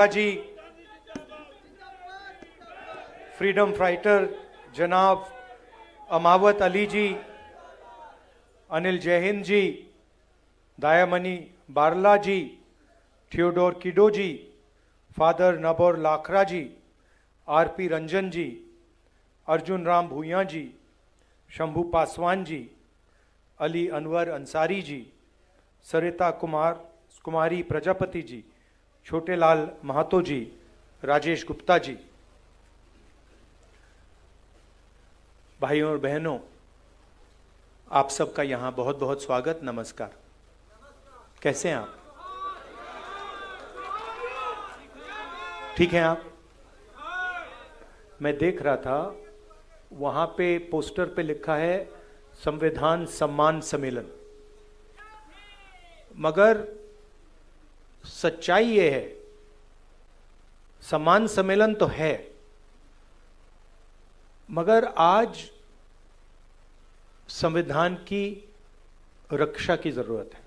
जी, freedom fighter जनाब अमावत अली जी, अनिल जयहिंद जी, दायामणि बारला जी, Theodore किडो जी, father नबोर Lakhara जी, RP Ranjan जी, अर्जुन राम भूया जी, शंभू पासवान जी, अली अनवर अंसारी जी, सरिता कुमारी प्रजापति जी, छोटेलाल महतो जी, राजेश गुप्ता जी। भाइयों और बहनों, आप सबका यहाँ बहुत बहुत स्वागत, नमस्कार। कैसे हैं आप? ठीक हैं आप? मैं देख रहा था वहाँ पे पोस्टर पे लिखा है संविधान सम्मान सम्मेलन, मगर सच्चाई ये है, सम्मान सम्मेलन तो है, मगर आज संविधान की रक्षा की जरूरत है।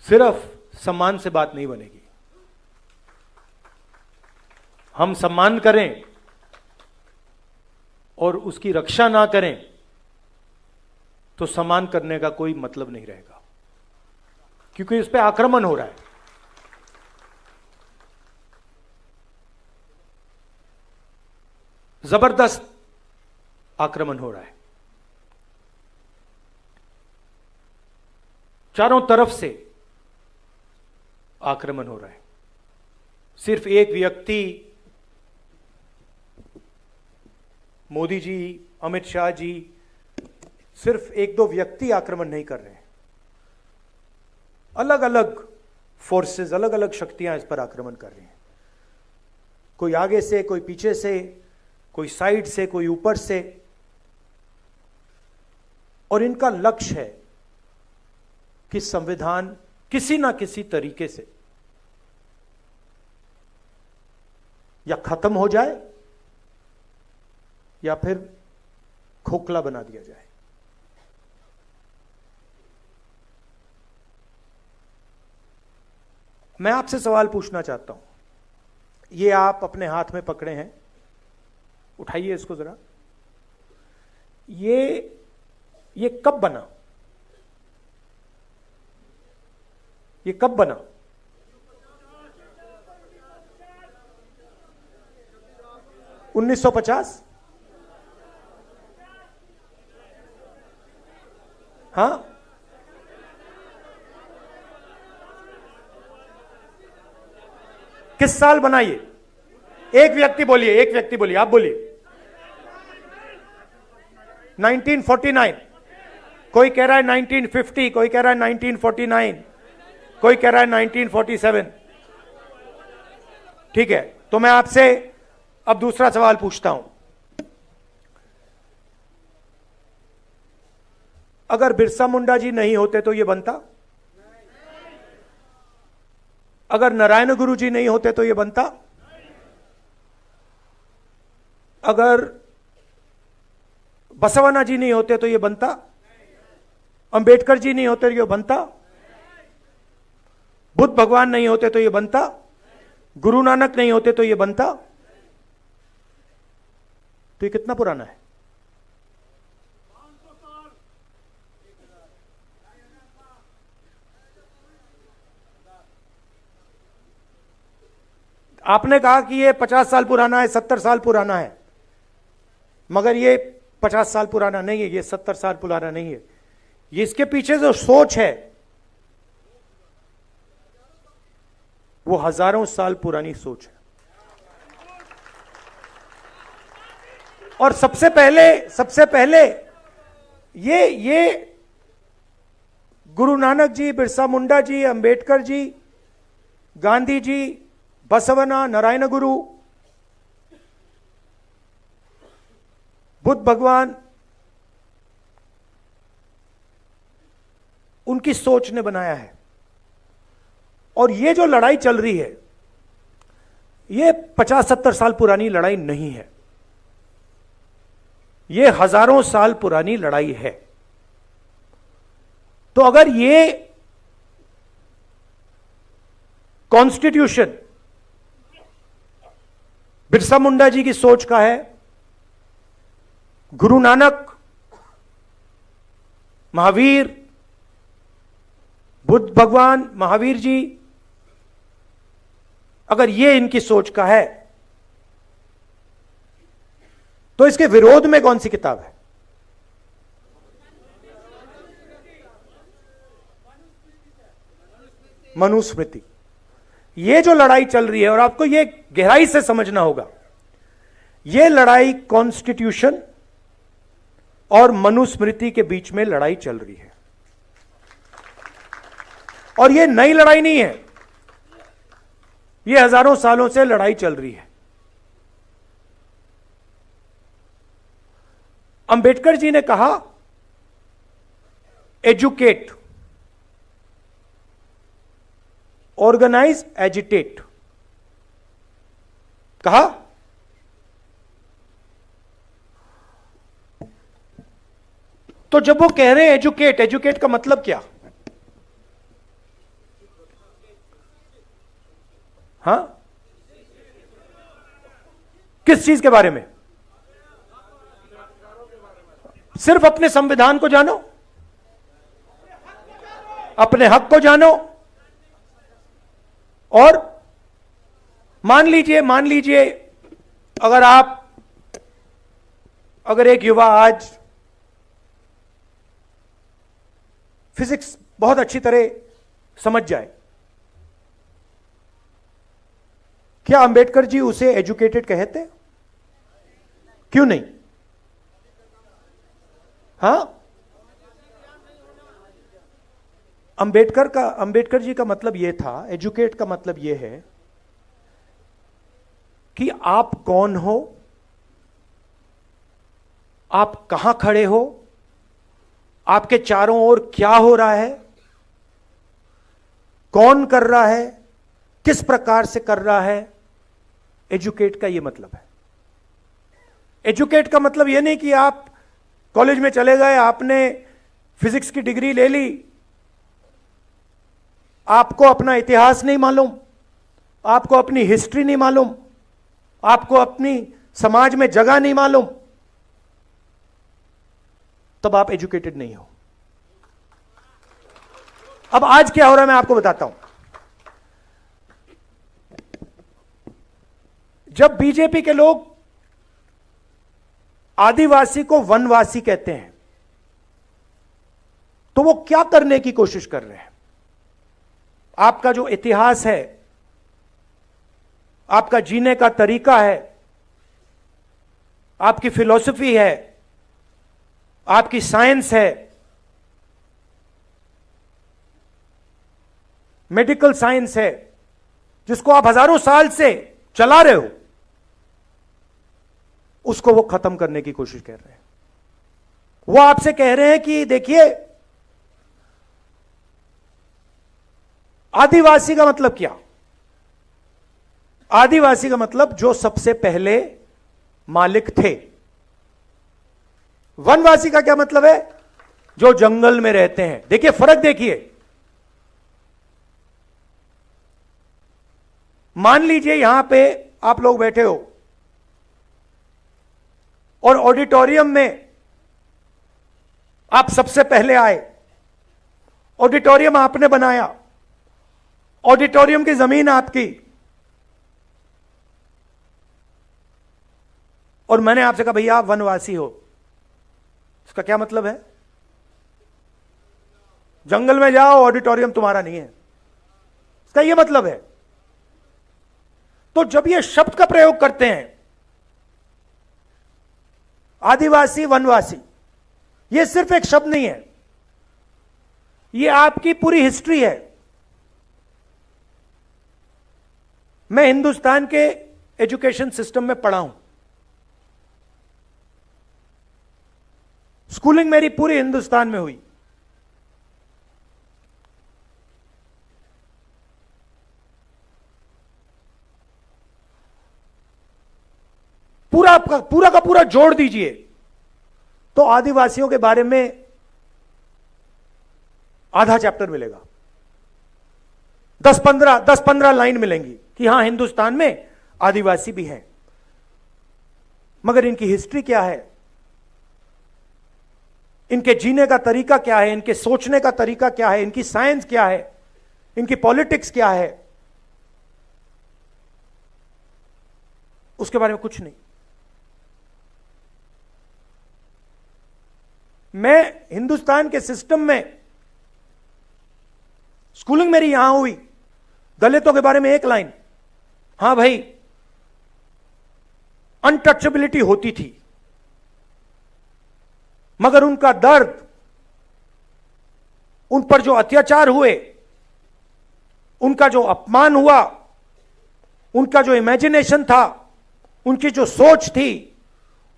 सिर्फ सम्मान से बात नहीं बनेगी। हम सम्मान करें और उसकी रक्षा ना करें तो सम्मान करने का कोई मतलब नहीं रहेगा, क्योंकि इस पे आक्रमण हो रहा है। जबरदस्त आक्रमण हो रहा है, चारों तरफ से आक्रमण हो रहा है। सिर्फ एक व्यक्ति, मोदी जी, अमित शाह जी, सिर्फ एक दो व्यक्ति आक्रमण नहीं कर रहे हैं। अलग अलग फोर्सेस, अलग अलग शक्तियां इस पर आक्रमण कर रही हैं। कोई आगे से, कोई पीछे से, कोई साइड से, कोई ऊपर से, और इनका लक्ष्य है कि संविधान किसी ना किसी तरीके से या खत्म हो जाए या फिर खोखला बना दिया जाए। मैं आपसे सवाल पूछना चाहता हूं। ये आप अपने हाथ में पकड़े हैं, उठाइए इसको जरा। ये कब बना? ये कब बना? « 1950? हाँ, किस साल बना ये? एक व्यक्ति बोलिए, एक व्यक्ति बोलिए, आप बोलिए। 1949। कोई कह रहा है 1950, कोई कह रहा है 1949, कोई कह रहा है 1947। ठीक है, तो मैं आपसे अब दूसरा सवाल पूछता हूं। अगर बिरसा मुंडा जी नहीं होते तो ये बनता? अगर नारायण गुरु जी नहीं होते तो ये बनता? अगर बसवन्ना जी नहीं होते तो ये बनता? अंबेडकर जी नहीं होते तो ये बनता? बुद्ध भगवान नहीं होते तो ये बनता? गुरु नानक नहीं होते तो ये बनता? तो ये कितना पुराना है? आपने कहा कि ये 50 साल पुराना है, 70 साल पुराना है, मगर ये 50 साल पुराना नहीं है, ये 70 साल पुराना नहीं है। ये इसके पीछे जो सोच है वो हजारों साल पुरानी सोच है। और सबसे पहले ये गुरु नानक जी, बिरसा मुंडा जी, अंबेडकर जी, गांधी जी, बसवन्ना, नारायण गुरु, बुद्ध भगवान, उनकी सोच ने बनाया है। और ये जो लड़ाई चल रही है, ये 50-70 साल पुरानी लड़ाई नहीं है, ये हजारों साल पुरानी लड़ाई है। तो अगर ये कॉन्स्टिट्यूशन बिरसा मुंडा जी की सोच का है, गुरु नानक, महावीर, बुद्ध भगवान, महावीर जी, अगर ये इनकी सोच का है तो इसके विरोध में कौन सी किताब है? मनुस्मृति। ये जो लड़ाई चल रही है, और आपको ये गहराई से समझना होगा, ये लड़ाई कॉन्स्टिट्यूशन और मनुस्मृति के बीच में लड़ाई चल रही है। और ये नई लड़ाई नहीं है, ये हजारों सालों से लड़ाई चल रही है। अंबेडकर जी ने कहा एजुकेट, ऑर्गेनाइज, एजिटेट, कहा। तो जब वो कह रहे हैं एजुकेट, एजुकेट का मतलब क्या? हां, किस चीज के बारे में? सिर्फ अपने संविधान को जानो, अपने हक को जानो, और मान लीजिए अगर एक युवा आज फिजिक्स बहुत अच्छी तरह समझ जाए, क्या अंबेडकर जी उसे एजुकेटेड कहते? क्यों नहीं? हां, अंबेडकर जी का मतलब यह था, एजुकेट का मतलब यह है कि आप कौन हो, आप कहां खड़े हो, आपके चारों ओर क्या हो रहा है, कौन कर रहा है, किस प्रकार से कर रहा है। एजुकेट का यह मतलब है। एजुकेट का मतलब यह नहीं कि आप कॉलेज में चले गए, आपने फिजिक्स की डिग्री ले ली, आपको अपना इतिहास नहीं मालूम, आपको अपनी हिस्ट्री नहीं मालूम, आपको अपनी समाज में जगह नहीं मालूम, तब आप एजुकेटेड नहीं हो। अब आज क्या हो रहा है मैं आपको बताता हूं। जब बीजेपी के लोग आदिवासी को वनवासी कहते हैं, तो वो क्या करने की कोशिश कर रहे हैं? आपका जो इतिहास है, आपका जीने का तरीका है, आपकी फिलॉसफी है, आपकी साइंस है, मेडिकल साइंस है, जिसको आप हजारों साल से चला रहे हो, उसको वो खत्म करने की कोशिश कर रहे हैं। वो आपसे कह रहे हैं कि देखिए, आदिवासी का मतलब क्या? आदिवासी का मतलब जो सबसे पहले मालिक थे। वनवासी का क्या मतलब है? जो जंगल में रहते हैं। देखिए फर्क, देखिए, मान लीजिए यहां पे आप लोग बैठे हो और ऑडिटोरियम में आप सबसे पहले आए, ऑडिटोरियम आपने बनाया, ऑडिटोरियम की जमीन आपकी, और मैंने आपसे कहा भैया आप वनवासी हो। इसका क्या मतलब है? जंगल में जाओ, ऑडिटोरियम तुम्हारा नहीं है, इसका यह मतलब है। तो जब ये शब्द का प्रयोग करते हैं आदिवासी, वनवासी, ये सिर्फ एक शब्द नहीं है, ये आपकी पूरी हिस्ट्री है। मैं हिंदुस्तान के एजुकेशन सिस्टम में पढ़ा हूं, स्कूलिंग मेरी पूरी हिंदुस्तान में हुई। पूरा का पूरा जोड़ दीजिए तो आदिवासियों के बारे में आधा चैप्टर मिलेगा। 10-15 लाइन मिलेंगी कि हां हिंदुस्तान में आदिवासी भी हैं, मगर इनकी हिस्ट्री क्या है, इनके जीने का तरीका क्या है, इनके सोचने का तरीका क्या है, इनकी साइंस क्या है, इनकी पॉलिटिक्स क्या है, उसके बारे में कुछ नहीं। मैं हिंदुस्तान के सिस्टम में, स्कूलिंग मेरी यहां हुई, दलितों के बारे में एक लाइन, हां भाई अनटचेबिलिटी होती थी, मगर उनका दर्द, उन पर जो अत्याचार हुए, उनका जो अपमान हुआ, उनका जो इमेजिनेशन था, उनकी जो सोच थी,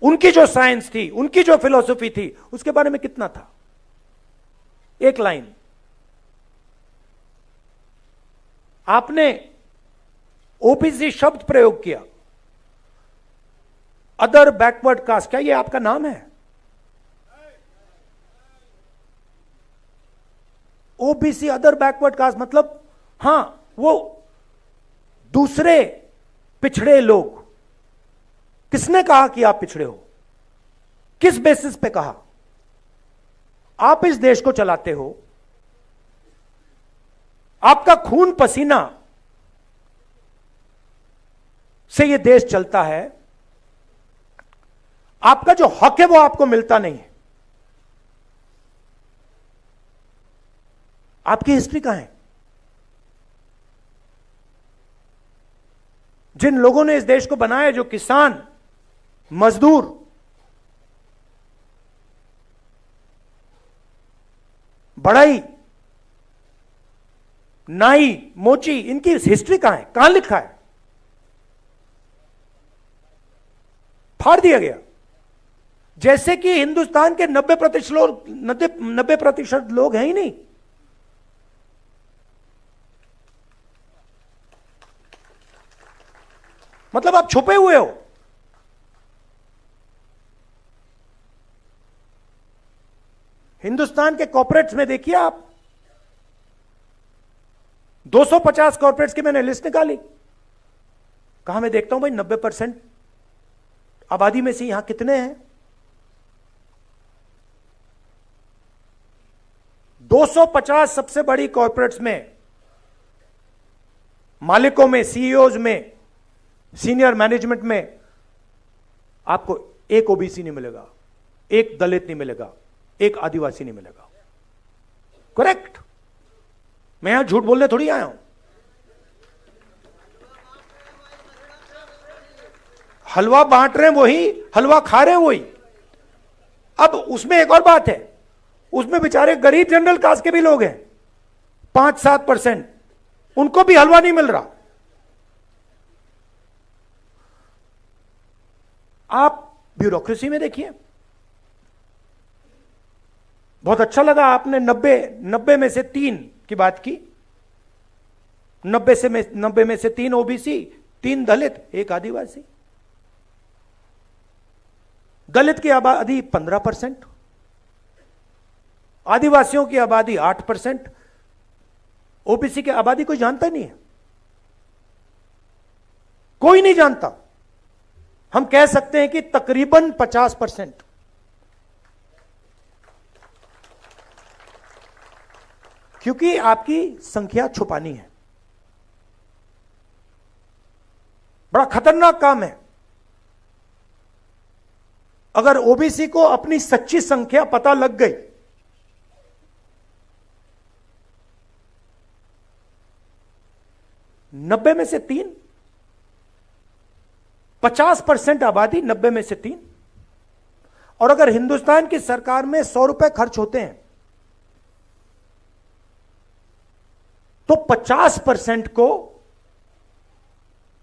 उनकी जो साइंस थी, उनकी जो फिलॉसफी थी, उसके बारे में कितना था, एक लाइन। आपने ओबीसी शब्द प्रयोग किया, अदर बैकवर्ड कास्ट, क्या ये आपका नाम है? ओबीसी अदर बैकवर्ड कास्ट मतलब हां वो दूसरे पिछड़े लोग। किसने कहा कि आप पिछड़े हो? किस बेसिस पे कहा? आप इस देश को चलाते हो, आपका खून पसीना से यह देश चलता है, आपका जो हक है वो आपको मिलता नहीं है। आपकी हिस्ट्री कहां है? जिन लोगों ने इस देश को बनाया, जो किसान, मजदूर, बढ़ई, नाई, मोची, इनकी हिस्ट्री कहां है? कहां लिखा है? फाड़ दिया गया। जैसे कि हिंदुस्तान के 90% लोग हैं ही नहीं। मतलब आप छुपे हुए हो। हिंदुस्तान के कॉर्पोरेट्स में देखिए आप, 250 कॉर्पोरेट्स की मैंने लिस्ट निकाली। कहां मैं देखता हूं भाई 90% आबादी में से यहां कितने हैं? 250 सबसे बड़ी कॉर्पोरेट्स में, मालिकों में, सीईओज में, सीनियर मैनेजमेंट में आपको एक ओबीसी नहीं मिलेगा, एक दलित नहीं मिलेगा, एक आदिवासी नहीं मिलेगा। करेक्ट? मैं यहां झूठ बोलने थोड़ी आया हूं। हलवा बांट रहे हैं वही, हलवा खा रहे हैं वही। अब उसमें एक और बात है, उसमें बेचारे गरीब जनरल कास्ट के भी लोग हैं 5-7%, उनको भी हलवा नहीं मिल रहा। आप ब्यूरोक्रेसी में देखिए। बहुत अच्छा लगा आपने 90 में से 3 की बात की। 90 में से 3 ओबीसी, 3 दलित, 1 आदिवासी। दलित की आबादी 15%, आदिवासियों की आबादी 8%, ओबीसी की आबादी कोई जानता नहीं है, कोई नहीं जानता। हम कह सकते हैं कि तकरीबन 50%। क्योंकि आपकी संख्या छुपानी है। बड़ा खतरनाक काम है। अगर ओबीसी को अपनी सच्ची संख्या पता लग गई, नब्बे में से 3, 50% आबादी, 90 में से 3। और अगर हिंदुस्तान की सरकार में 100 रुपए खर्च होते हैं तो 50% को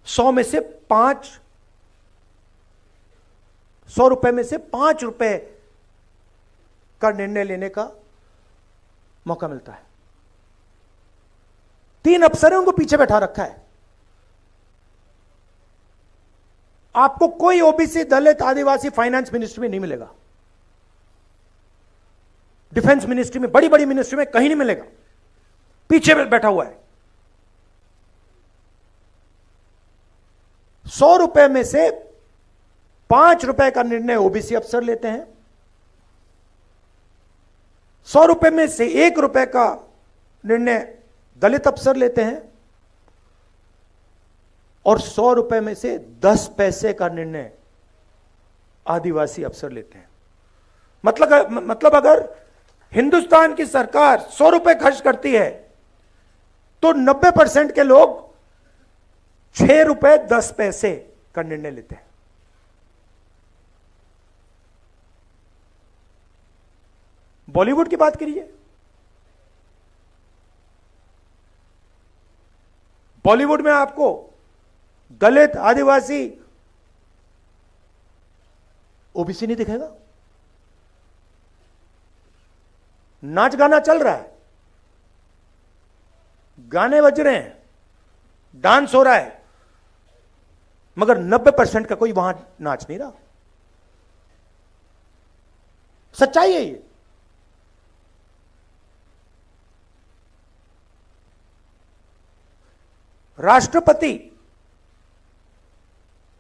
100 में से 100 रुपए में से 5 रुपए का निर्णय लेने का मौका मिलता है। 3 अफसरों को पीछे बैठा रखा है। आपको कोई ओबीसी, दलित, आदिवासी फाइनेंस मिनिस्ट्री में नहीं मिलेगा, डिफेंस मिनिस्ट्री में, बड़ी बड़ी मिनिस्ट्री में कहीं नहीं मिलेगा। पीछे बैठा हुआ है। 100 रुपए में से 5 रुपए का निर्णय ओबीसी अफसर लेते हैं, 100 रुपए में से 1 रुपए का निर्णय दलित अफसर लेते हैं और 100 रुपए में से 10 पैसे का निर्णय आदिवासी अफसर लेते हैं। मतलब अगर हिंदुस्तान की सरकार 100 रुपए खर्च करती है तो 90% के लोग 6 रुपए 10 पैसे का निर्णय लेते हैं। बॉलीवुड की बात करिए, बॉलीवुड में आपको दलित, आदिवासी, ओबीसी नहीं दिखेगा। नाच गाना चल रहा है, गाने बज रहे हैं, डांस हो रहा है, मगर 90% का कोई वहां नाच नहीं रहा। सच्चाई है ये। राष्ट्रपति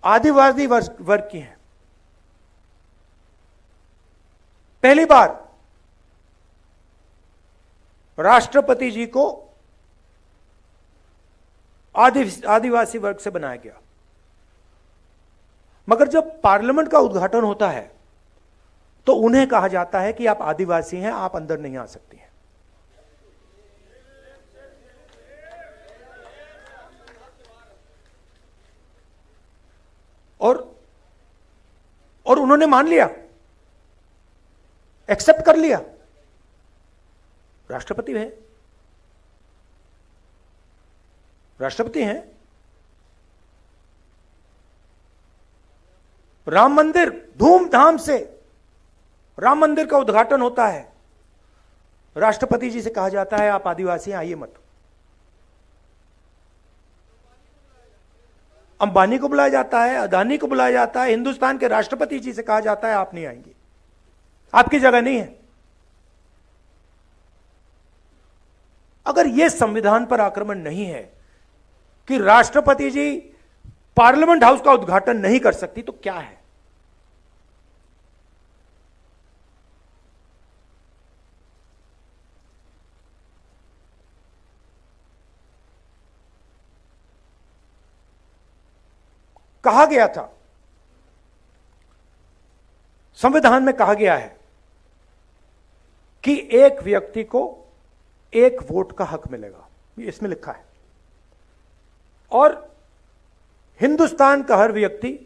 आदिवासी वर्ग की हैं। पहली बार राष्ट्रपति जी को आदिवासी वर्ग से बनाया गया, मगर जब पार्लियामेंट का उद्घाटन होता है तो उन्हें कहा जाता है कि आप आदिवासी हैं, आप अंदर नहीं आ सकती हैं। और उन्होंने मान लिया, एक्सेप्ट कर लिया। राष्ट्रपति है, राष्ट्रपति हैं। राम मंदिर, धूमधाम से राम मंदिर का उद्घाटन होता है, राष्ट्रपति जी से कहा जाता है आप आदिवासी हैं, आइए मत। अंबानी को बुलाया जाता है, अदानी को बुलाया जाता है, हिंदुस्तान के राष्ट्रपति जी से कहा जाता है आप नहीं आएंगे, आपकी जगह नहीं है। अगर यह संविधान पर आक्रमण नहीं है कि राष्ट्रपति जी पार्लियामेंट हाउस का उद्घाटन नहीं कर सकती, तो क्या है? कहा गया था, संविधान में कहा गया है कि एक व्यक्ति को एक वोट का हक मिलेगा, ये इसमें लिखा है। और हिंदुस्तान का हर व्यक्ति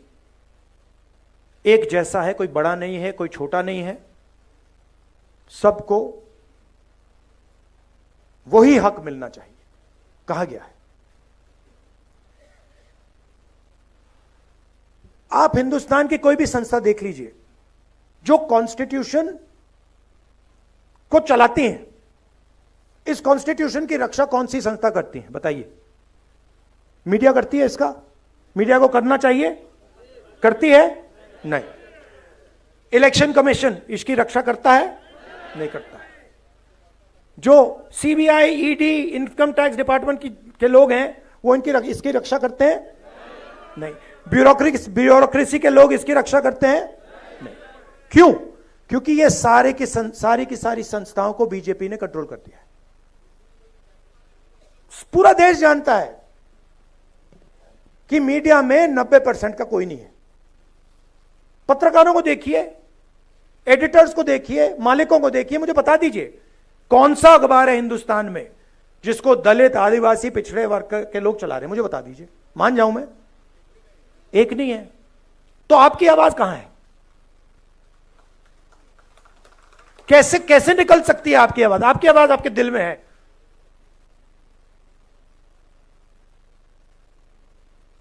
एक जैसा है, कोई बड़ा नहीं है, कोई छोटा नहीं है, सबको वही हक मिलना चाहिए, कहा गया है। आप हिंदुस्तान की कोई भी संस्था देख लीजिए जो कॉन्स्टिट्यूशन को चलाती हैं, इस कॉन्स्टिट्यूशन की रक्षा कौन सी संस्था करती है बताइए? मीडिया करती है इसका? मीडिया को करना चाहिए, करती है? नहीं। इलेक्शन कमीशन इसकी रक्षा करता है? नहीं करता है। जो CBI, ED, income tax department के लोग हैं वो इसकी रक्षा करते हैं? नहीं। ब्यूरोक्रेसी के लोग इसकी रक्षा करते हैं? नहीं। क्यों? क्योंकि ये सारी की सारी संस्थाओं को बीजेपी ने कंट्रोल कर दिया है। पूरा देश जानता है कि मीडिया में 90% का कोई नहीं है। पत्रकारों को देखिए, एडिटर्स को देखिए, मालिकों को देखिए, मुझे बता दीजिए कौन सा अखबार है हिंदुस्तान में जिसको दलित, आदिवासी, पिछड़े वर्ग के लोग चला रहे हैं? मुझे बता दीजिए, मान जाऊं मैं, एक नहीं है। तो आपकी आवाज कहां है? कैसे निकल सकती है आपकी आवाज? आपकी आवाज आपके दिल में है,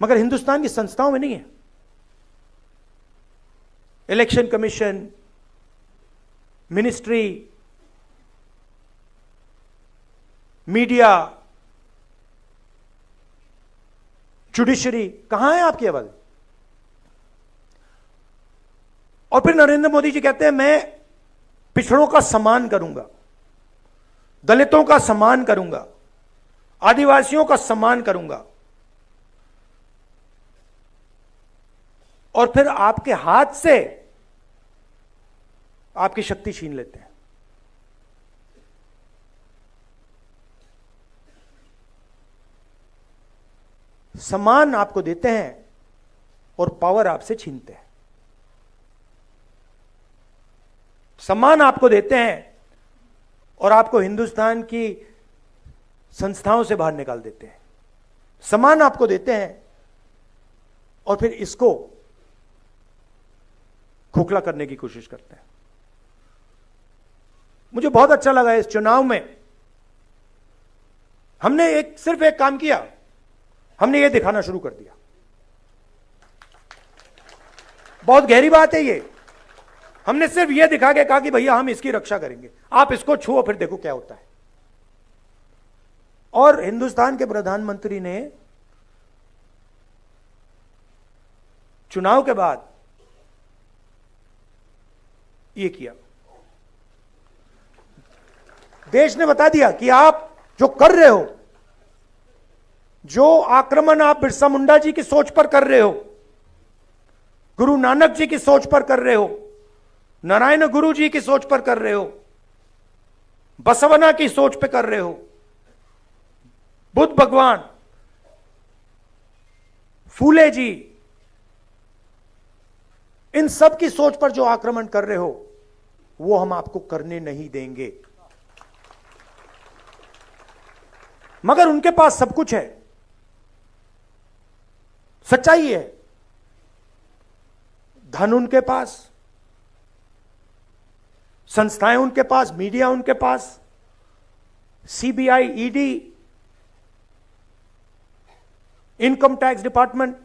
मगर हिंदुस्तान की संस्थाओं में नहीं है। Election commission, ministry, media, judiciary, कहां है आपकी आवाज? और फिर नरेंद्र मोदी जी कहते हैं मैं पिछड़ों का सम्मान करूंगा, दलितों का सम्मान करूंगा, आदिवासियों का सम्मान करूंगा। और फिर आपके हाथ से आपकी शक्ति छीन लेते हैं। सम्मान आपको देते हैं और पावर आपसे छीनते हैं। सम्मान आपको देते हैं और आपको हिंदुस्तान की संस्थाओं से बाहर निकाल देते हैं। सम्मान आपको देते हैं और फिर इसको खोखला करने की कोशिश करते हैं। मुझे बहुत अच्छा लगा इस चुनाव में हमने सिर्फ एक काम किया, हमने ये दिखाना शुरू कर दिया। बहुत गहरी बात है ये। हमने सिर्फ ये दिखा के कहा कि भैया हम इसकी रक्षा करेंगे, आप इसको छुओ फिर देखो क्या होता है। और हिंदुस्तान के प्रधानमंत्री ने चुनाव के बाद ये किया। देश ने बता दिया कि आप जो कर रहे हो, जो आक्रमण आप बिरसा मुंडा जी की सोच पर कर रहे हो, गुरु नानक जी की सोच पर कर रहे हो, नारायण गुरु जी की सोच पर कर रहे हो, बसवना की सोच पर कर रहे हो, बुद्ध भगवान, फूले जी, इन सब की सोच पर जो आक्रमण कर रहे हो वो हम आपको करने नहीं देंगे। मगर उनके पास सब कुछ है, सच्चाई है। धन उनके पास, संस्थाएं उनके पास, मीडिया उनके पास, CBI, ED, income tax department.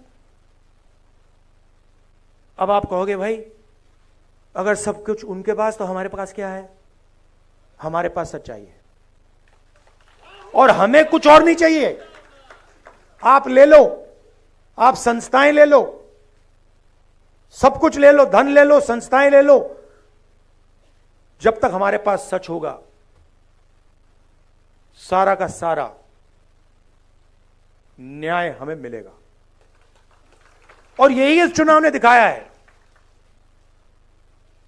अब आप कहोगे भाई अगर सब कुछ उनके पास तो हमारे पास क्या है? हमारे पास सच्चाई है और हमें कुछ और नहीं चाहिए। आप ले लो, आप संस्थाएं ले लो, सब कुछ ले लो, धन ले लो, संस्थाएं ले लो, जब तक हमारे पास सच होगा सारा का सारा न्याय हमें मिलेगा। और यही इस चुनाव ने दिखाया है।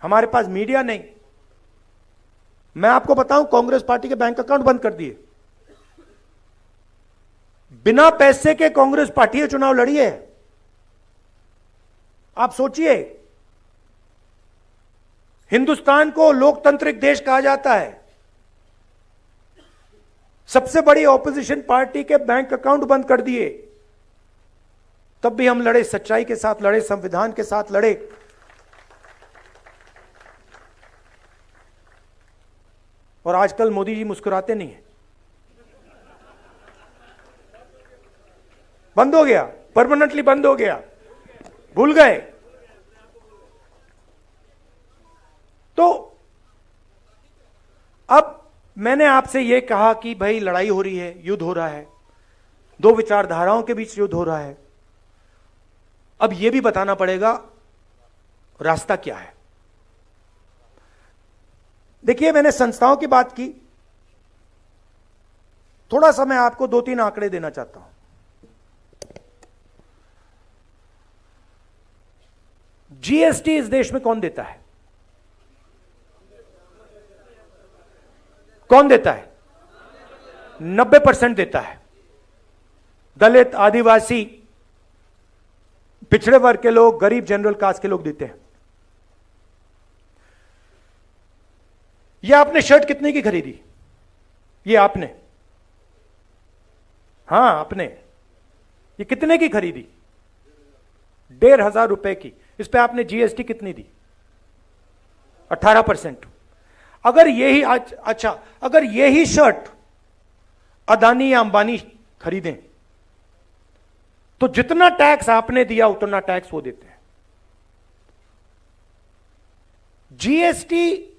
हमारे पास मीडिया नहीं। मैं आपको बताऊं, कांग्रेस पार्टी के बैंक अकाउंट बंद कर दिए। बिना पैसे के कांग्रेस पार्टी ये चुनाव लड़ी है। आप सोचिए, हिंदुस्तान को लोकतांत्रिक देश कहा जाता है, सबसे बड़ी ऑपोजिशन पार्टी के बैंक अकाउंट बंद कर दिए, तब भी हम लड़े, सच्चाई के साथ लड़े, संविधान के साथ लड़े। और आजकल मोदी जी मुस्कुराते नहीं हैं। बंद हो गया, परमानेंटली बंद हो गया, भूल गए। तो अब मैंने आपसे यह कहा कि भाई लड़ाई हो रही है, युद्ध हो रहा है, दो विचारधाराओं के बीच युद्ध हो रहा है। अब यह भी बताना पड़ेगा रास्ता क्या है। देखिए, मैंने संस्थाओं की बात की, थोड़ा सा मैं आपको 2-3 आंकड़े देना चाहता हूं। जीएसटी इस देश में कौन देता है? कौन देता है? 90% देता है। दलित, आदिवासी, पिछड़े वर्ग के लोग, गरीब, जनरल कास्ट के लोग देते हैं। यह आपने शर्ट कितने की खरीदी? ये आपने, हां आपने, ये कितने की खरीदी? 1,500 रुपए की। इस पे आपने जीएसटी कितनी दी? 18%। अगर यही अच्छा, अगर यही शर्ट अदानी या अंबानी खरीदें तो जितना टैक्स आपने दिया उतना टैक्स वो देते हैं। जीएसटी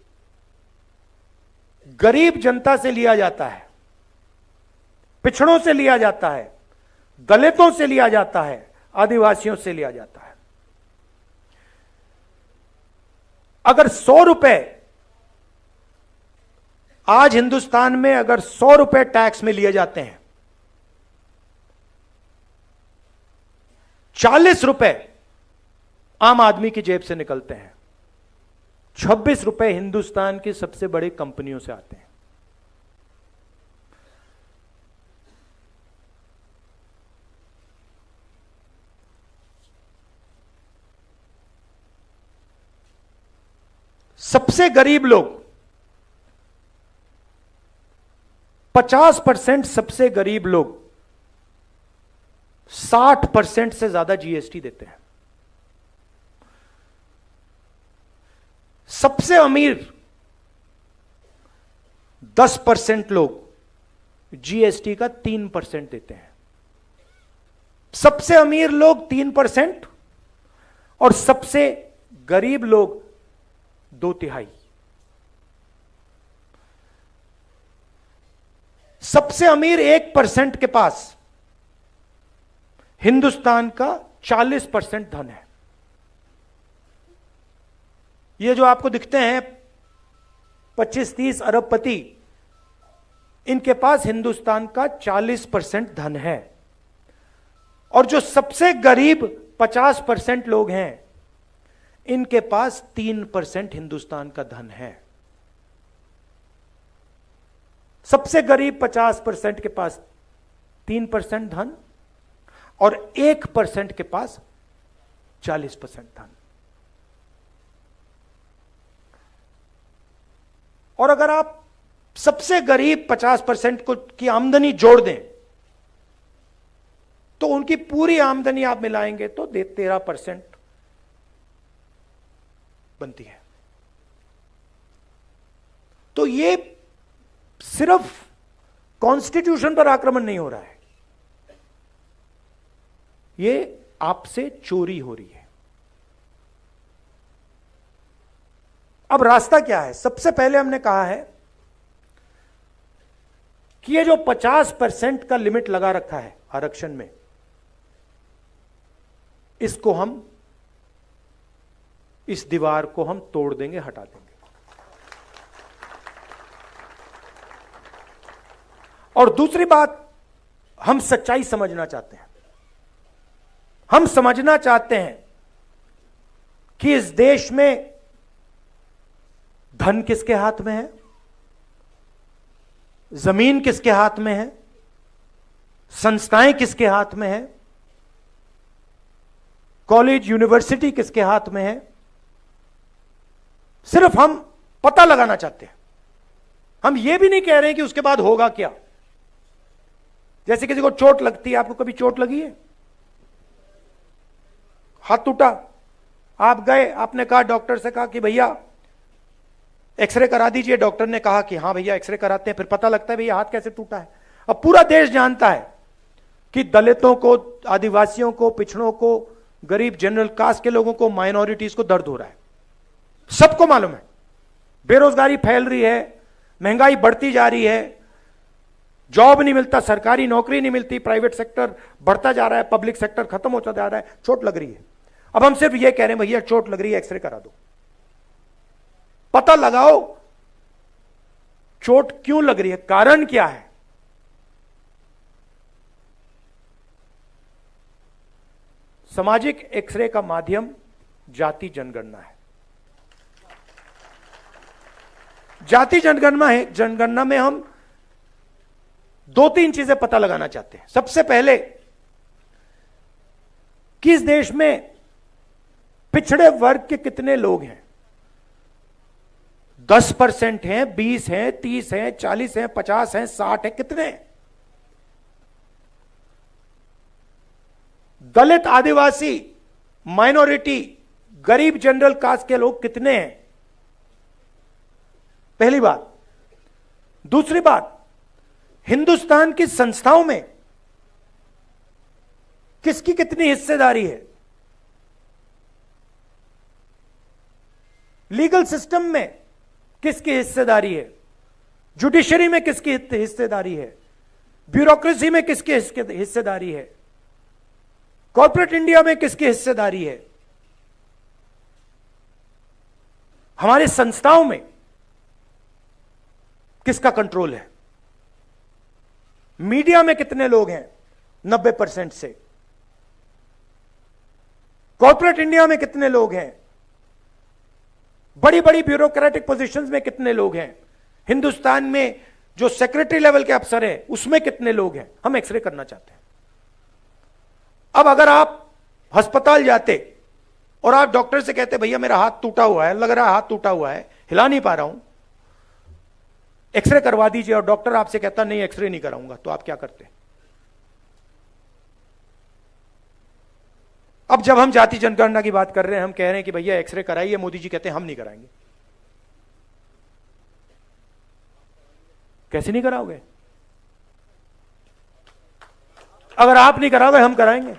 गरीब जनता से लिया जाता है, पिछड़ों से लिया जाता है, दलितों से लिया जाता है, आदिवासियों से लिया जाता है। अगर 100 रुपए आज हिंदुस्तान में, अगर 100 रुपए टैक्स में लिए जाते हैं, 40 रुपए आम आदमी की जेब से निकलते हैं। 26 रुपए हिंदुस्तान की सबसे बड़ी कंपनियों से आते हैं। सबसे गरीब लोग 50%, सबसे गरीब लोग 60% से ज्यादा जीएसटी देते हैं। सबसे अमीर 10% लोग जीएसटी का 3% देते हैं। सबसे अमीर लोग 3% और सबसे गरीब लोग 2/3। सबसे अमीर 1% के पास हिंदुस्तान का 40% धन है। ये जो आपको दिखते हैं 25-30 अरबपति, इनके पास हिंदुस्तान का 40% धन है। और जो सबसे गरीब 50% लोग हैं, इनके पास 3% हिंदुस्तान का धन है। सबसे गरीब 50% के पास 3% धन और 1% के पास 40% धन। और अगर आप सबसे गरीब 50% को की आमदनी जोड़ दें तो उनकी पूरी आमदनी आप मिलाएंगे तो 13% बनती है। तो ये सिर्फ कॉन्स्टिट्यूशन पर आक्रमण नहीं हो रहा है, ये आपसे चोरी हो रही है। अब रास्ता क्या है? सबसे पहले हमने कहा है कि ये जो 50% का लिमिट लगा रखा है आरक्षण में, इसको हम, इस दीवार को हम तोड़ देंगे, हटा देंगे। और दूसरी बात, हम सच्चाई समझना चाहते हैं। हम समझना चाहते हैं कि इस देश में धन किसके हाथ में है, जमीन किसके हाथ में है, संस्थाएं किसके हाथ में है, कॉलेज यूनिवर्सिटी किसके हाथ में है। सिर्फ हम पता लगाना चाहते हैं। हम यह भी नहीं कह रहे हैं कि उसके बाद होगा क्या। जैसे किसी को चोट लगती है, आपको कभी चोट लगी है? हाथ टूटा, आप गए, आपने कहा, डॉक्टर से कहा कि भैया एक्सरे करा दीजिए। डॉक्टर ने कहा कि हां भैया एक्सरे कराते हैं। फिर पता लगता है भैया हाथ कैसे टूटा है। अब पूरा देश जानता है कि दलितों को, आदिवासियों को, पिछड़ों को, गरीब जनरल कास्ट के लोगों को, माइनॉरिटीज को दर्द हो रहा है। सबको मालूम है। बेरोजगारी फैल रही है, महंगाई बढ़ती जा रही है, जॉब नहीं मिलता, सरकारी नौकरी नहीं मिलती, प्राइवेट सेक्टर बढ़ता जा रहा है, पब्लिक सेक्टर खत्म होता जा रहा है, चोट लग रही है। अब हम सिर्फ ये कह रहे हैं भैया चोट लग रही है, एक्सरे करा दो, पता लगाओ चोट क्यों लग रही है, कारण क्या है। सामाजिक एक्सरे का माध्यम जाति जनगणना है। जाति जनगणना में हम 2-3 चीजें पता लगाना चाहते हैं। सबसे पहले, किस देश में पिछड़े वर्ग के कितने लोग हैं? 10% हैं, 20 हैं, 30 हैं, 40 हैं, 50 हैं, 60 हैं, कितने? दलित, आदिवासी, माइनॉरिटी, गरीब जनरल कास्ट के लोग कितने हैं? पहली बात। दूसरी बात, हिंदुस्तान की संस्थाओं में किसकी कितनी हिस्सेदारी है? लीगल सिस्टम में किसकी हिस्सेदारी है? जुडिशरी में किसकी हिस्सेदारी है? ब्यूरोक्रेसी में किसकी हिस्सेदारी है? कॉर्पोरेट इंडिया में किसकी हिस्सेदारी है? हमारे संस्थाओं में किसका कंट्रोल है? मीडिया में कितने लोग हैं? 90% से। कॉर्पोरेट इंडिया में कितने लोग हैं, बड़ी बड़ी ब्यूरोक्रेटिक पोजीशंस में कितने लोग हैं, हिंदुस्तान में जो सेक्रेटरी लेवल के अफसर हैं उसमें कितने लोग हैं। हम एक्सरे करना चाहते हैं। अब अगर आप अस्पताल जाते और आप डॉक्टर से कहते भैया मेरा हाथ टूटा हुआ है, लग रहा है हाथ टूटा हुआ है, हिला नहीं पा रहा हूं, एक्सरे करवा दीजिए, और डॉक्टर आपसे कहता नहीं एक्सरे नहीं कराऊंगा, तो आप क्या करते? अब जब हम जाति जनगणना की बात कर रहे हैं, हम कह रहे हैं कि भैया एक्सरे कराइए, मोदी जी कहते हैं हम नहीं कराएंगे। कैसे नहीं कराओगे? अगर आप नहीं कराओगे हम कराएंगे।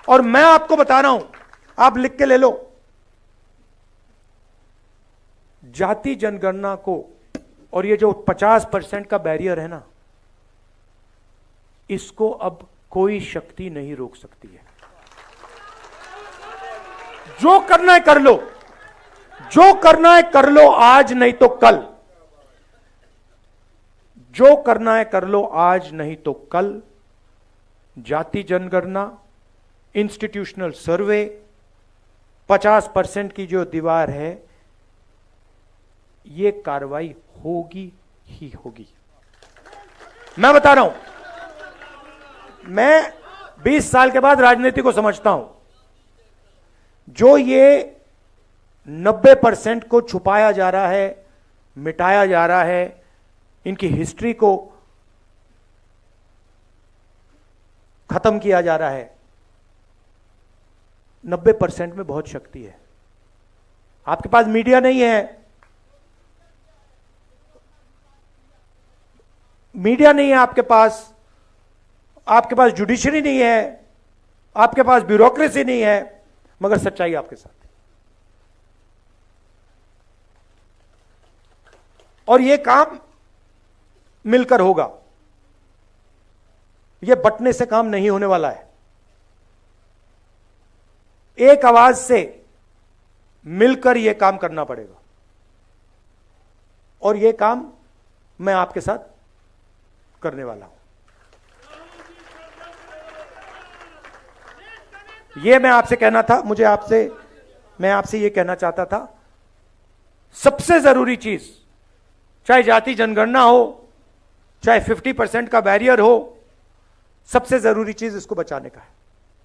और मैं आपको बता रहा हूं, आप लिख के ले लो, जाति जनगणना को और ये जो 50% का बैरियर है ना, इसको अब कोई शक्ति नहीं रोक सकती है। जो करना है कर लो, जो करना है कर लो, आज नहीं तो कल। जो करना है कर लो, आज नहीं तो कल। जाति जनगणना, इंस्टीट्यूशनल सर्वे, 50% की जो दीवार है, ये कार्रवाई होगी ही होगी। मैं बता रहा हूं, मैं 20 साल के बाद राजनीति को समझता हूं। जो ये 90% को छुपाया जा रहा है, मिटाया जा रहा है, इनकी हिस्ट्री को खत्म किया जा रहा है, 90% में बहुत शक्ति है। आपके पास मीडिया नहीं है, मीडिया नहीं है आपके पास जुडिशरी नहीं है, आपके पास ब्यूरोक्रेसी नहीं है, मगर सच्चाई आपके साथ है। और यह काम मिलकर होगा, यह बंटने से काम नहीं होने वाला है। एक आवाज से मिलकर यह काम करना पड़ेगा, और यह काम मैं आपके साथ करने वाला हूं। यह मैं आपसे कहना था, मैं आपसे यह कहना चाहता था, सबसे जरूरी चीज, चाहे जाति जनगणना हो, चाहे 50% का बैरियर हो, सबसे जरूरी चीज इसको बचाने का है।